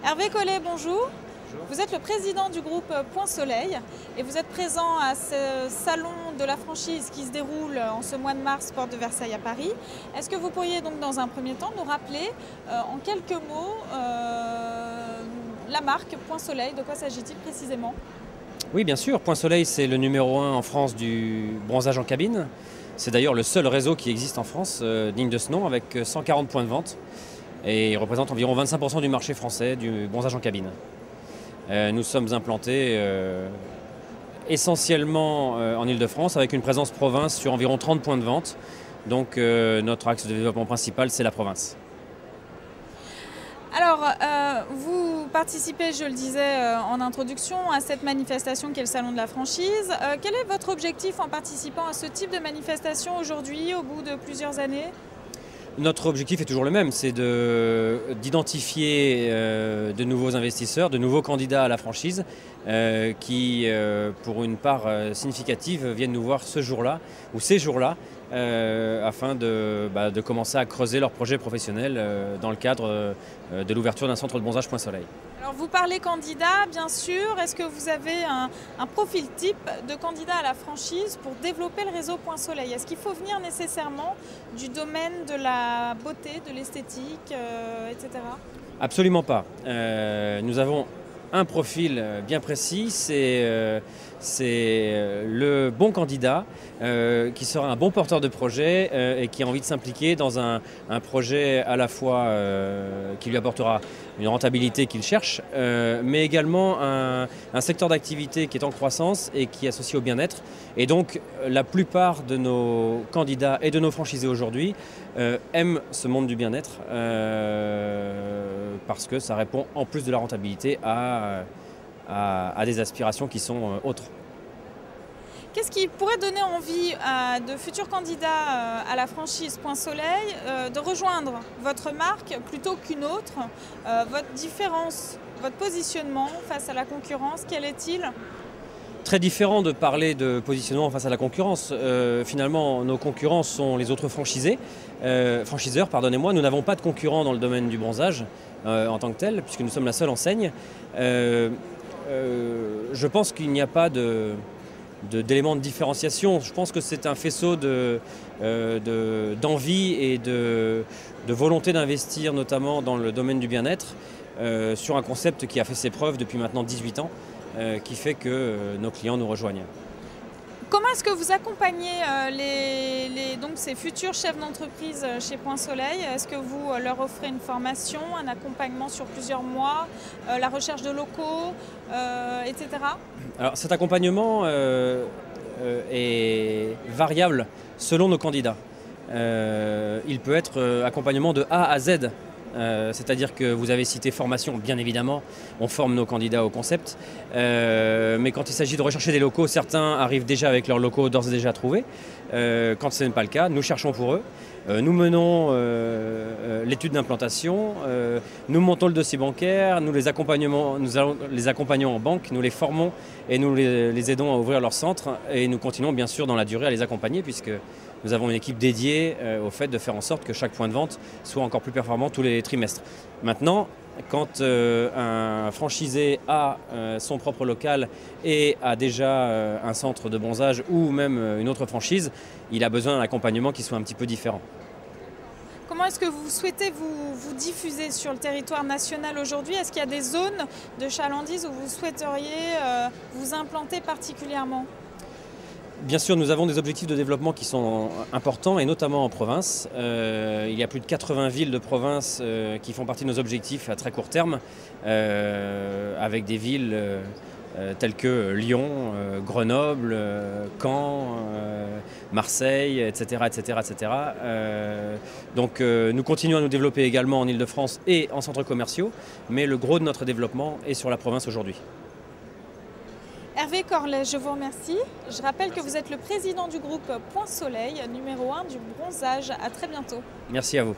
Hervé Collet, bonjour. Bonjour. Vous êtes le président du groupe Point Soleil et vous êtes présent à ce salon de la franchise qui se déroule en ce mois de mars, porte de Versailles à Paris. Est-ce que vous pourriez donc dans un premier temps nous rappeler en quelques mots la marque Point Soleil, de quoi s'agit-il précisément? Oui, bien sûr. Point Soleil, c'est le numéro 1 en France du bronzage en cabine. C'est d'ailleurs le seul réseau qui existe en France, digne de ce nom, avec 140 points de vente. Et il représente environ 25% du marché français du bronzage en cabine. Nous sommes implantés essentiellement en Île-de-France, avec une présence province sur environ 30 points de vente. Donc notre axe de développement principal, c'est la province. Alors, vous participez, je le disais en introduction, à cette manifestation qui est le Salon de la franchise. Quel est votre objectif en participant à ce type de manifestation aujourd'hui, au bout de plusieurs années ? Notre objectif est toujours le même, c'est d'identifier de nouveaux investisseurs, de nouveaux candidats à la franchise qui, pour une part significative, viennent nous voir ce jour-là ou ces jours-là afin de commencer à creuser leur projet professionnel dans le cadre de l'ouverture d'un centre de bronzage Point Soleil. Alors vous parlez candidat, bien sûr. Est-ce que vous avez un profil type de candidat à la franchise pour développer le réseau Point Soleil? Est-ce qu'il faut venir nécessairement du domaine de la beauté, de l'esthétique, etc. Absolument pas. Nous avons un profil bien précis, c'est le bon candidat qui sera un bon porteur de projet et qui a envie de s'impliquer dans un projet à la fois qui lui apportera une rentabilité qu'il cherche, mais également un secteur d'activité qui est en croissance et qui est associé au bien-être. Et donc la plupart de nos candidats et de nos franchisés aujourd'hui aiment ce monde du bien-être parce que ça répond en plus de la rentabilité à des aspirations qui sont autres. Qu'est-ce qui pourrait donner envie à de futurs candidats à la franchise Point Soleil de rejoindre votre marque plutôt qu'une autre? Votre différence, votre positionnement face à la concurrence, quel est-il? Très différent de parler de positionnement face à la concurrence. Finalement, nos concurrents sont les autres franchiseurs. Nous n'avons pas de concurrents dans le domaine du bronzage en tant que tel, puisque nous sommes la seule enseigne. Je pense qu'il n'y a pas d'éléments de différenciation. Je pense que c'est un faisceau d'envie et de volonté d'investir, notamment dans le domaine du bien-être, sur un concept qui a fait ses preuves depuis maintenant 18 ans, qui fait que nos clients nous rejoignent. Comment est-ce que vous accompagnez donc ces futurs chefs d'entreprise chez Point Soleil? Est-ce que vous leur offrez une formation, un accompagnement sur plusieurs mois, la recherche de locaux, etc. Alors cet accompagnement est variable selon nos candidats. Il peut être accompagnement de A à Z. C'est-à-dire que vous avez cité formation, bien évidemment, on forme nos candidats au concept, mais quand il s'agit de rechercher des locaux, certains arrivent déjà avec leurs locaux d'ores et déjà trouvés. Quand ce n'est pas le cas, nous cherchons pour eux. Nous menons l'étude d'implantation, nous montons le dossier bancaire, nous les accompagnons en banque, nous les formons et nous les aidons à ouvrir leur centre et nous continuons bien sûr dans la durée à les accompagner puisque nous avons une équipe dédiée au fait de faire en sorte que chaque point de vente soit encore plus performant tous les trimestres. Maintenant, quand un franchisé a son propre local et a déjà un centre de bronzage ou même une autre franchise, il a besoin d'un accompagnement qui soit un petit peu différent. Comment est-ce que vous souhaitez vous diffuser sur le territoire national aujourd'hui? Est-ce qu'il y a des zones de chalandise où vous souhaiteriez vous implanter particulièrement? Bien sûr, nous avons des objectifs de développement qui sont importants et notamment en province. Il y a plus de 80 villes de province qui font partie de nos objectifs à très court terme, avec des villes telles que Lyon, Grenoble, Caen, Marseille, etc. Donc nous continuons à nous développer également en Île-de-France et en centres commerciaux, mais le gros de notre développement est sur la province aujourd'hui. Hervé Collet, je vous remercie. Je rappelle que vous êtes le président du groupe Point Soleil, numéro 1 du bronzage. À très bientôt. Merci à vous.